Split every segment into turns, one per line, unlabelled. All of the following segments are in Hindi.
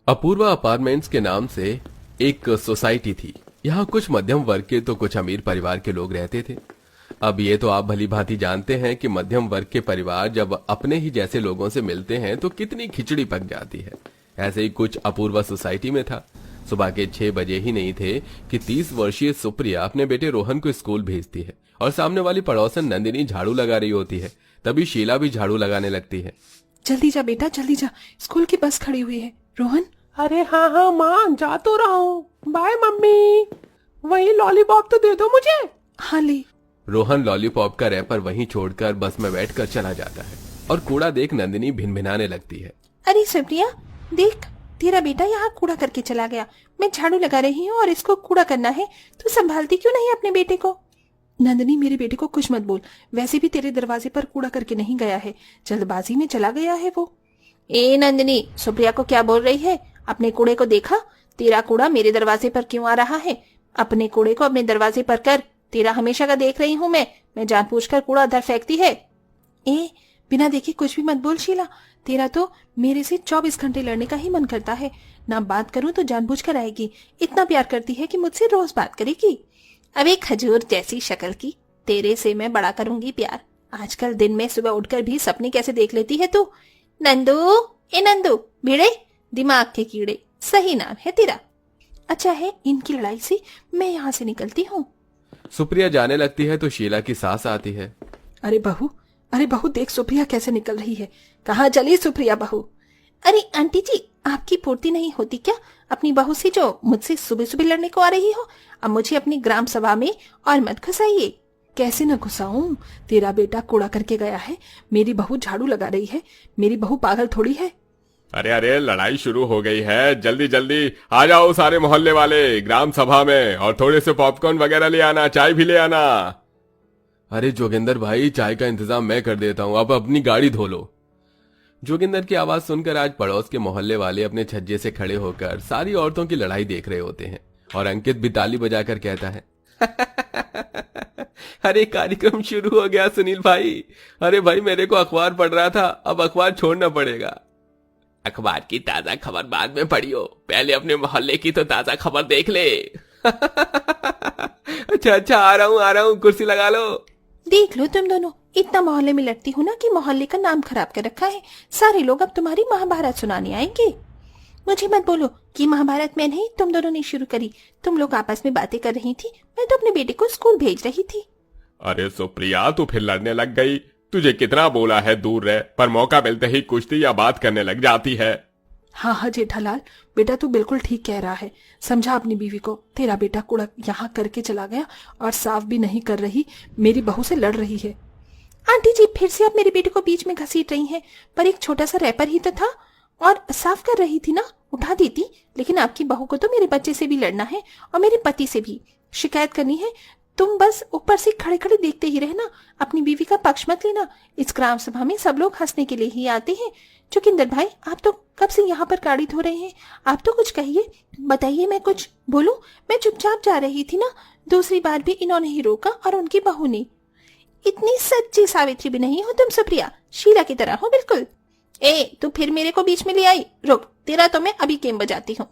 अपूर्वा अपार्टमेंट्स के नाम से एक सोसाइटी थी। यहाँ कुछ मध्यम वर्ग के तो कुछ अमीर परिवार के लोग रहते थे। अब ये तो आप भली भांति जानते हैं कि मध्यम वर्ग के परिवार जब अपने ही जैसे लोगों से मिलते हैं तो कितनी खिचड़ी पक जाती है। ऐसे ही कुछ अपूर्वा सोसाइटी में था। सुबह के 6 बजे ही नहीं थे कि 30 वर्षीय सुप्रिया अपने बेटे रोहन को स्कूल भेजती है और सामने वाली पड़ोसन नंदिनी झाड़ू लगा रही होती है। तभी शीला भी झाड़ू लगाने लगती है।
जल्दी जा बेटा, जल्दी जा, स्कूल की बस खड़ी हुई है। रोहन।
अरे हाँ हाँ माँ, जा तो रहा हूँ। Bye mummy. वही लॉलीपॉप तो दे दो मुझे।
हाँ ले।
रोहन लॉलीपॉप का रैपर वहीं छोड़कर बस में बैठकर चला जाता है और कूड़ा देख नंदिनी भिनभिनाने लगती है।
अरे सुप्रिया, देख तेरा बेटा यहाँ कूड़ा करके चला गया। मैं झाड़ू लगा रही हूँ और इसको कूड़ा करना है, तो संभालती क्यों नहीं अपने बेटे को? नंदिनी, मेरे बेटे को कुछ मत बोल। वैसे भी तेरे दरवाजे पर कूड़ा करके नहीं गया है, जल्दबाजी में चला गया है वो। ए नंदिनी, सुप्रिया को क्या बोल रही है? अपने कूड़े को देखा? तेरा कूड़ा मेरे दरवाजे पर क्यों आ रहा है? अपने कूड़े को अपने दरवाजे पर कर। तेरा हमेशा का देख रही हूँ मैं जानबूझकर कूड़ा उधर फेंकती है। ए बिना देखे कुछ भी मत बोल शीला। तेरा तो मेरे से 24 घंटे लड़ने का ही मन करता है। ना बात करूं तो जानबूझकर आएगी। इतना प्यार करती है कि मुझसे रोज बात करेगी। अब एक खजूर जैसी शक्ल की, तेरे से मैं बड़ा करूंगी प्यार। आजकल दिन में सुबह उठकर भी सपने कैसे देख लेती है तू? नंदू, ए नंदू, भिड़े, दिमाग के कीड़े, सही नाम है तेरा। अच्छा है, इनकी लड़ाई से मैं यहाँ से निकलती हूँ।
सुप्रिया जाने लगती है तो शीला की सास आती है।
अरे बहू, अरे बहू, देख सुप्रिया कैसे निकल रही है। कहाँ चली सुप्रिया बहू? अरे आंटी जी, आपकी फुर्ती नहीं होती क्या अपनी बहू से जो मुझसे सुबह सुबह लड़ने को आ रही हो? अब मुझे अपनी ग्राम सभा में और मत घुसाइए। कैसे न घुसाऊं? तेरा बेटा कूड़ा करके गया है, मेरी बहू झाड़ू लगा रही है। मेरी बहू पागल थोड़ी है।
अरे अरे, लड़ाई शुरू हो गई है। जल्दी जल्दी आ जाओ सारे मोहल्ले वाले ग्राम सभा में, और थोड़े से पॉपकॉर्न वगैरह ले आना, चाय भी ले आना। अरे जोगिंदर भाई, चाय का इंतजाम मैं कर देता हूँ, आप अपनी गाड़ी धो लो। जोगिंदर की आवाज सुनकर आज पड़ोस के मोहल्ले वाले अपने छज्जे से खड़े होकर सारी औरतों की लड़ाई देख रहे होते हैं और अंकित भी ताली बजाकर कहता है अरे कार्यक्रम शुरू हो गया सुनील भाई। अरे भाई, मेरे को अखबार पढ़ रहा था, अब अखबार छोड़ना पड़ेगा। अखबार की ताजा खबर बाद में पढ़ियो, पहले अपने मोहल्ले की तो ताजा खबर देख ले। अच्छा, आ रहा हूँ, कुर्सी लगा लो।
देख लो तुम दोनों, इतना मोहल्ले में लड़ती हो ना कि मोहल्ले का नाम खराब कर रखा है। सारे लोग अब तुम्हारी महाभारत सुनाने आएंगे। मुझे मत बोलो कि महाभारत मैं नहीं, तुम दोनों ने शुरू करी। तुम लोग आपस में बातें कर रही थी, मैं तो अपने बेटे को स्कूल भेज रही थी।
अरे सुप्रिया, तू फिर लड़ने लग गई। तुझे कितना बोला है दूर रह, पर मौका मिलते ही कुश्ती या बात करने लग जाती है।
हाँ हाँ जेठालाल, बेटा तू बिल्कुल ठीक कह रहा है। समझा अपनी बीवी को। तेरा बेटा कूड़ा यहाँ करके चला गया और साफ भी नहीं कर रही, मेरी बहू से लड़ रही है। आंटी जी, फिर से आप मेरे बेटे को बीच में घसीट रही हैं। पर एक छोटा सा रैपर ही तो था और साफ कर रही थी ना, उठा देती। लेकिन आपकी बहू को तो मेरे बच्चे से भी लड़ना है और मेरे पति से भी शिकायत करनी है। तुम बस ऊपर से खड़े खड़े देखते ही रहना, अपनी बीवी का पक्ष मत लेना। इस ग्राम सभा में सब लोग हंसने के लिए ही आते हैं। जोगिंदर भाई, आप तो कब से यहाँ पर गाड़ी धो रहे हैं? आप तो कुछ कहिए, बताइए, मैं कुछ बोलूं? मैं चुपचाप जा रही थी ना। दूसरी बार भी इन्होंने ही रोका और उनकी बहू ने। इतनी सच्ची सावित्री भी नहीं हो तुम सुप्रिया, शीला की तरह हो बिल्कुल। ए तू फिर मेरे को बीच में ले आई, रुक, तेरा तो मैं अभी गेम बजाती हूँ।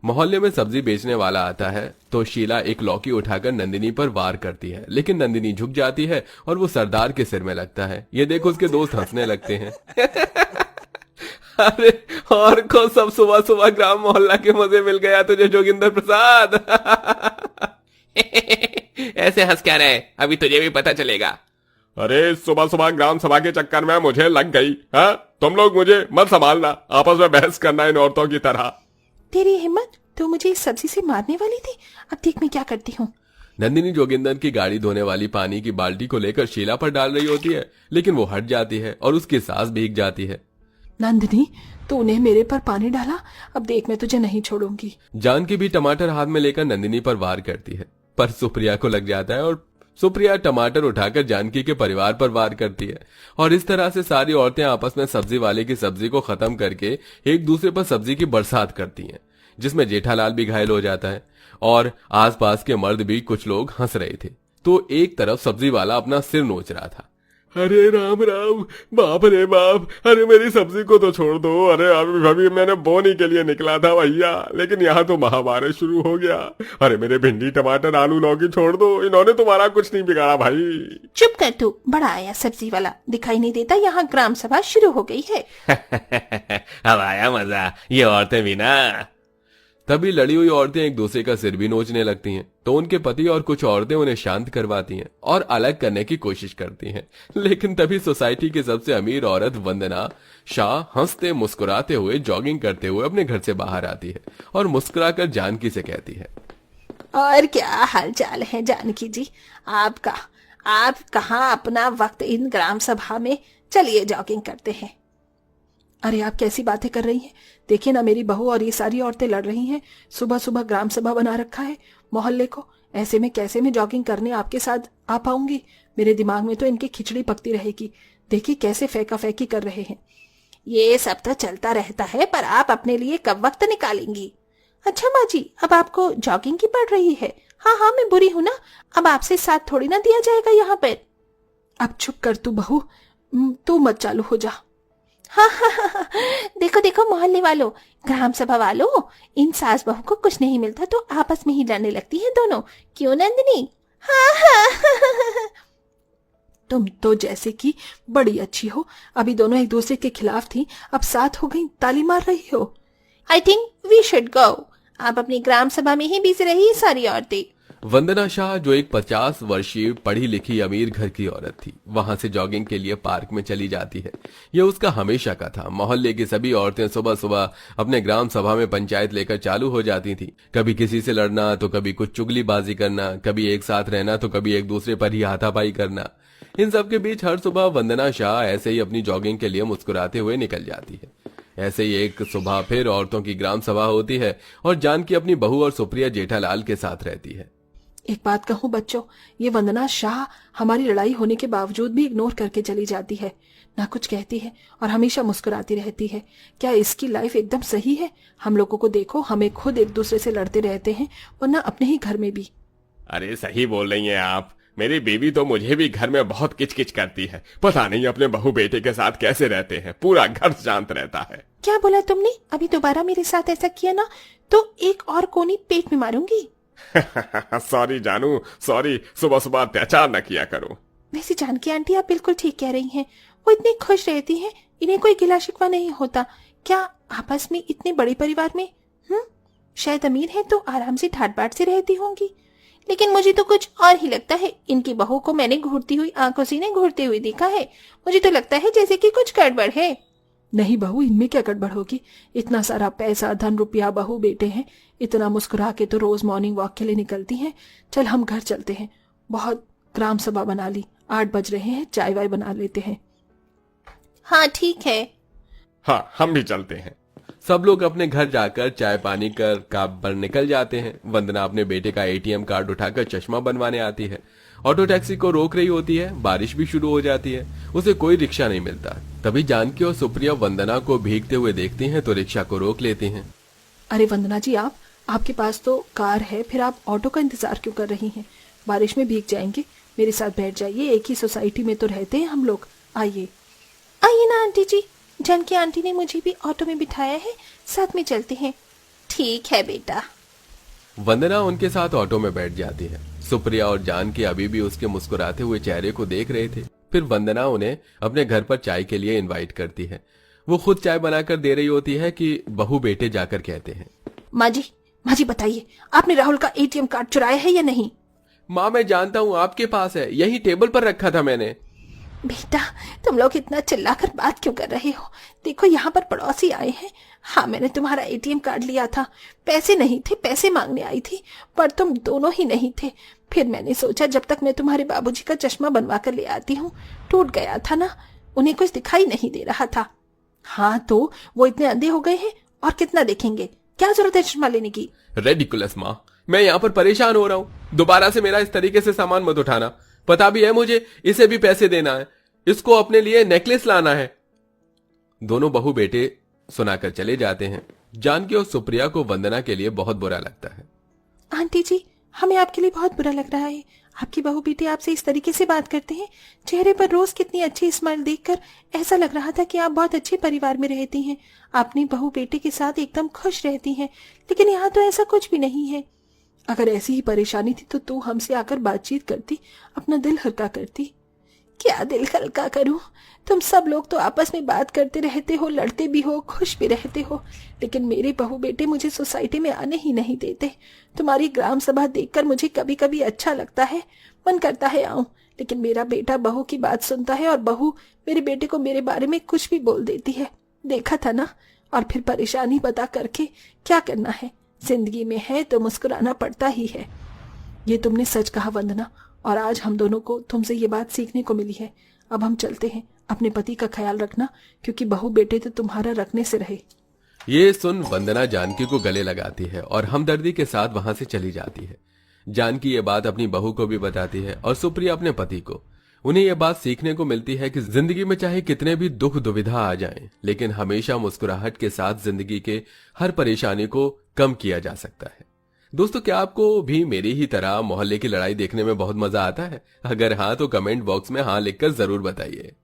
मोहल्ले में सब्जी बेचने वाला आता है तो शीला एक लौकी उठाकर नंदिनी पर वार करती है, लेकिन नंदिनी झुक जाती है और वो सरदार के सिर में लगता है। ये देख उसके दोस्त हंसने लगते हैं। अरे और को सब सुबह सुबह ग्राम मोहल्ला के मजे मिल गया तुझे जोगिंदर प्रसाद। ऐसे हंस क्या रहे, अभी तुझे भी पता चलेगा। अरे सुबह सुबह ग्राम सभा के चक्कर में मुझे लग गई। हाँ, तुम लोग मुझे मत संभालना, आपस में बहस करना इन औरतों की तरह।
तेरी हिम्मत, तू मुझे इस सब्जी से मारने वाली थी। अब देख मैं क्या करती हूँ।
नंदिनी जोगिंदर की गाड़ी धोने वाली पानी की बाल्टी को लेकर शीला पर डाल रही होती है, लेकिन वो हट जाती है और उसकी सांस भीग जाती है।
नंदिनी, तूने मेरे पर पानी डाला, अब देख मैं तुझे नहीं छोड़ूंगी।
जानकी भी टमाटर हाथ में लेकर नंदिनी पर वार करती है, पर सुप्रिया को लग जाता है और सुप्रिया टमाटर उठाकर जानकी के परिवार पर वार करती है। और इस तरह से सारी औरतें आपस में सब्जी वाले की सब्जी को खत्म करके एक दूसरे पर सब्जी की बरसात करती हैं, जिसमें जेठालाल भी घायल हो जाता है और आसपास के मर्द भी कुछ लोग हंस रहे थे। तो एक तरफ सब्जी वाला अपना सिर नोच रहा था। अरे राम राम, बाप रे बाप, अरे मेरी सब्जी को तो छोड़ दो। अरे अभी अभी मैंने बोने के लिए निकला था भैया, लेकिन यहाँ तो महामारी शुरू हो गया। अरे मेरे भिंडी टमाटर आलू लौकी छोड़ दो, इन्होंने तुम्हारा कुछ नहीं बिगाड़ा भाई।
चुप कर तू, बड़ा आया सब्जी वाला, दिखाई नहीं देता यहाँ ग्राम सभा शुरू हो गई है।
अब आया मजा, ये औरतें भी ना। तभी लड़ी हुई औरतें एक दूसरे का सिर भी नोचने लगती हैं, तो उनके पति और कुछ औरतें उन्हें शांत करवाती हैं और अलग करने की कोशिश करती हैं। लेकिन तभी सोसाइटी की सबसे अमीर औरत वंदना शाह हंसते मुस्कुराते हुए जॉगिंग करते हुए अपने घर से बाहर आती है और मुस्कुराकर जानकी से कहती है,
और क्या हाल चाल है जानकी जी आपका? आप कहाँ अपना वक्त इन ग्राम सभा में, चलिए जॉगिंग करते हैं। अरे आप कैसी बातें कर रही हैं? देखिए ना, मेरी बहू और ये सारी औरतें लड़ रही हैं। सुबह सुबह ग्राम सभा बना रखा है मोहल्ले को, ऐसे में कैसे मैं जॉगिंग करने आपके साथ आ पाऊंगी? मेरे दिमाग में तो इनकी खिचड़ी पकती रहेगी। देखिए कैसे फेंका फेंकी कर रहे हैं। ये सब तो चलता रहता है, पर आप अपने लिए कब वक्त निकालेंगी? अच्छा माँ जी, अब आपको जॉगिंग की पड़ रही है? हाँ हाँ, मैं बुरी हूं ना, अब आपसे साथ थोड़ी ना दिया जाएगा यहाँ पर। अब चुप कर तू बहू, तू मत चालू हो जा। हाँ हाँ हाँ हाँ, देखो देखो मोहल्ले वालों, ग्राम सभा वालों, इन सास बहू को कुछ नहीं मिलता तो आपस में ही लड़ने लगती हैं दोनों, क्यों नंदिनी? हाँ हाँ, हाँ। तुम तो जैसे कि बड़ी अच्छी हो, अभी दोनों एक दूसरे के खिलाफ थी, अब साथ हो गई, ताली मार रही हो। I think we should go. आप अपनी ग्राम सभा में ही बिजी रही सारी औरतें।
वंदना शाह, जो एक 50 वर्षीय पढ़ी लिखी अमीर घर की औरत थी, वहां से जॉगिंग के लिए पार्क में चली जाती है। यह उसका हमेशा का था। मोहल्ले की सभी औरतें सुबह सुबह अपने ग्राम सभा में पंचायत लेकर चालू हो जाती थी। कभी किसी से लड़ना, तो कभी कुछ चुगलीबाजी करना, कभी एक साथ रहना, तो कभी एक दूसरे पर ही हाथापाई करना। इन सब के बीच हर सुबह वंदना शाह ऐसे ही अपनी जॉगिंग के लिए मुस्कुराते हुए निकल जाती है। ऐसे ही एक सुबह फिर औरतों की ग्राम सभा होती है और जानकी अपनी बहू और सुप्रिया जेठालाल के साथ रहती है।
एक बात कहूँ बच्चों, ये वंदना शाह हमारी लड़ाई होने के बावजूद भी इग्नोर करके चली जाती है, ना कुछ कहती है और हमेशा मुस्कुराती रहती है। क्या इसकी लाइफ एकदम सही है? हम लोगों को देखो, हमें खुद एक दूसरे से लड़ते रहते हैं, वरना अपने ही घर में भी।
अरे सही बोल रही हैं आप। मेरी बीवी तो मुझे भी घर में बहुत किचकिच करती है। पता नहीं अपने बहू बेटे के साथ कैसे रहते हैं, पूरा घर शांत रहता है।
क्या बोला तुमने? अभी दोबारा मेरे साथ ऐसा किया ना तो एक और कोनी पेट में मारूंगी।
सॉरी जानू, सॉरी, सुबह सुबह अत्याचार न किया करो।
वैसे जानकी आंटी आप बिल्कुल ठीक कह रही हैं, वो इतनी खुश रहती हैं, इन्हें कोई गिला शिकवा नहीं होता। क्या आपस में इतने बड़े परिवार में शायद अमीर है तो आराम से ठाट बाट से रहती होंगी, लेकिन मुझे तो कुछ और ही लगता है। इनकी बहू को मैंने घूरती हुई आंखों से इन्हें घूरते हुए देखा है, मुझे तो लगता है जैसे कि कुछ गड़बड़ है। नहीं बहू, इनमें क्या गड़बड़ होगी? इतना सारा पैसा, धन रुपया, बहू बेटे हैं, इतना मुस्कुरा के तो रोज मॉर्निंग वॉक के लिए निकलती हैं। चल हम घर चलते हैं, बहुत ग्राम सभा बना ली, 8 बज रहे हैं, चाय वाय बना लेते हैं। हाँ ठीक है।
हाँ हम भी चलते हैं। सब लोग अपने घर जाकर चाय पानी कर काम पर निकल जाते हैं। वंदना अपने बेटे का एटीएम कार्ड उठाकर चश्मा बनवाने आती है। ऑटो टैक्सी को रोक रही होती है। बारिश भी शुरू हो जाती है, उसे कोई रिक्शा नहीं मिलता। तभी जानकी और सुप्रिया वंदना को भीगते हुए देखती हैं तो रिक्शा को रोक लेती हैं।
अरे वंदना जी, आपके पास तो कार है, फिर आप ऑटो का इंतजार क्यों कर रही हैं? बारिश में भीग जाएंगे, मेरे साथ बैठ जाइए, एक ही सोसाइटी में तो रहते हैं हम लोग। आइए आइए ना आंटी जी, जानकी आंटी ने मुझे भी ऑटो में बिठाया है, साथ में चलते हैं। ठीक है बेटा।
वंदना उनके साथ ऑटो में बैठ जाती है। सुप्रिया और जानकी अभी भी उसके मुस्कुराते हुए चेहरे को देख रहे थे। फिर वंदना उन्हें अपने घर पर चाय के लिए इनवाइट करती है। वो खुद चाय बनाकर दे रही होती है कि बहू बेटे जाकर कहते हैं,
माँ जी बताइए, आपने राहुल का एटीएम कार्ड चुराया है या नहीं?
माँ मैं जानता हूँ आपके पास है, यही टेबल पर रखा था मैंने।
बेटा तुम लोग इतना चिल्लाकर बात क्यों कर रहे हो? देखो यहाँ पर पड़ोसी आए हैं। हाँ मैंने तुम्हारा एटीएम कार्ड लिया था, पैसे नहीं थे, पैसे मांगने आई थी, पर तुम दोनों ही नहीं थे। फिर मैंने सोचा जब तक मैं तुम्हारे बाबूजी का चश्मा बनवा कर ले आती हूँ, टूट गया था ना, उन्हें कुछ दिखाई नहीं दे रहा था। हाँ तो वो इतने अंधे हो गए हैं और कितना देखेंगे, क्या जरूरत है चश्मा लेने की?
रेडिकुलस माँ, मैं यहाँ पर परेशान हो रहा हूँ, दोबारा से मेरा इस तरीके से सामान मत उठाना। पता भी है मुझे इसे भी पैसे देना है, इसको अपने लिए नेकलेस लाना है। दोनों बहू बेटे सुनाकर चले जाते हैं। जानकी और सुप्रिया को वंदना के लिए बहुत बुरा लगता है।
आंटी जी, हमें आपके लिए बहुत बुरा लग रहा है, आपकी बहू बेटे आपसे इस तरीके से बात करते हैं? चेहरे पर रोज कितनी अच्छी स्माइल देखकर ऐसा लग रहा था कि आप बहुत अच्छे परिवार में रहती हैं, अपनी बहू बेटे के साथ एकदम खुश रहती हैं, लेकिन यहाँ तो ऐसा कुछ भी नहीं है। अगर ऐसी ही परेशानी थी तो तू हमसे आकर बातचीत करती, अपना दिल हल्का करती। क्या दिल हल्का करूं? तुम सब लोग तो आपस में बात करते रहते हो, लड़ते भी हो, खुश भी रहते हो, लेकिन मेरे बहू बेटे मुझे सोसाइटी में आने ही नहीं देते। तुम्हारी ग्राम सभा देखकर मुझे कभी कभी अच्छा लगता है, मन करता है आऊं, लेकिन मेरा बेटा बहू की बात सुनता है और बहू मेरे बेटे को मेरे बारे में कुछ भी बोल देती है। देखा था ना? और फिर परेशानी बता करके क्या करना है? जिंदगी में है तो मुस्कुराना पड़ता ही है। ये तुमने सच कहा वंदना, और आज हम दोनों को तुमसे ये बात सीखने को मिली है। अब हम चलते हैं। अपने पति का ख्याल रखना, क्योंकि बहू बेटे तो तुम्हारा रखने से रहे।
ये सुन वंदना जानकी को गले लगाती है और हमदर्दी के साथ वहां से चली जाती है। जानकी ये बात अपनी बहू को भी बताती है और सुप्रिया अपने पति को। उन्हें यह बात सीखने को मिलती है कि जिंदगी में चाहे कितने भी दुख दुविधा आ जाएं, लेकिन हमेशा मुस्कुराहट के साथ जिंदगी के हर परेशानी को कम किया जा सकता है। दोस्तों, क्या आपको भी मेरी ही तरह मोहल्ले की लड़ाई देखने में बहुत मजा आता है? अगर हाँ तो कमेंट बॉक्स में हाँ लिखकर जरूर बताइए।